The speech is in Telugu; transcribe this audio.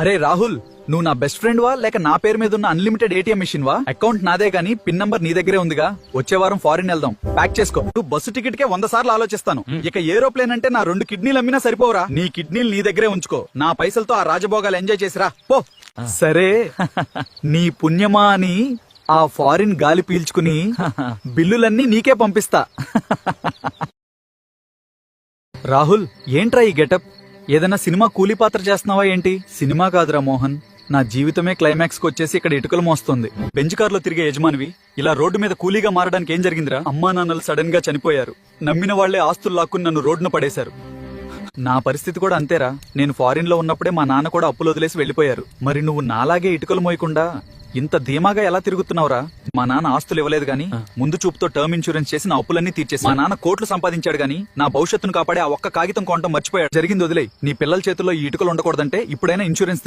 అరే రాహుల్, నువ్వు నా బెస్ట్ ఫ్రెండ్ వా లేక నా పేరు మీద ఉన్న అన్లిమిటెడ్ ఏటీఎం మిషన్ వా? అకౌంట్ నాదే గానీ పిన్ నంబర్ నీ దగ్గరే ఉందిగా. వచ్చే వారం ఫారిన్ వెళ్దాం, ప్యాక్ చేసుకో. నువ్వు బస్సు టికెట్ కే 100 సార్లు ఆలోచిస్తాను. ఇక ఏరోప్లేన్ అంటే నా 2 కిడ్నీలు అమ్మినా సరిపోవరా? నీ కిడ్నీలు నీ దగ్గరే ఉంచుకో. నా పైసలతో ఆ రాజభోగాలు ఎంజాయ్ చేసిరా పో. సరే, నీ పుణ్యమా అని ఆ ఫారిన్ గాలి పీల్చుకుని బిల్లులన్నీ నీకే పంపిస్తా. రాహుల్, ఏంట్రా ఈ గెటప్? ఏదైనా సినిమా కూలీ పాత్ర చేస్తున్నావా ఏంటి? సినిమా కాదురా మోహన్, నా జీవితమే క్లైమాక్స్ కు వచ్చేసి ఇక్కడ ఇటుకలు మోస్తుంది. బెంచ్ కారులో తిరిగే యజమానివి ఇలా రోడ్డు మీద కూలీగా మారడానికి ఏం జరిగిందిరా? అమ్మా నాన్నలు సడన్ గా చనిపోయారు. నమ్మిన వాళ్లే ఆస్తులు లాక్కుని నన్ను రోడ్డున పడేశారు. నా పరిస్థితి కూడా అంతేరా. నేను ఫారిన్ లో ఉన్నప్పుడే మా నాన్న కూడా అప్పులు వదిలేసి వెళ్లిపోయారు. మరి నువ్వు నాలాగే ఇటుకలు మోయకుండా ఇంత ధీమాగా ఎలా తిరుగుతున్నావురా? మా నాన్న ఆస్తులు ఇవ్వలేదు గానీ ముందు చూపుతో టర్మ్ ఇన్సూరెన్స్ చేసి నా అప్పులన్నీ తీర్చేసి, మా నాన్న కోట్లు సంపాదించాడు గానీ నా భవిష్యత్తును కాపాడే ఆ ఒక్క కాగితం కొనడం మర్చిపోయాడు. జరిగింది వదిలే. నీ పిల్లల చేతుల్లో ఈ ఇటుకలు ఉండకూడదంటే ఇప్పుడైనా ఇన్సూరెన్స్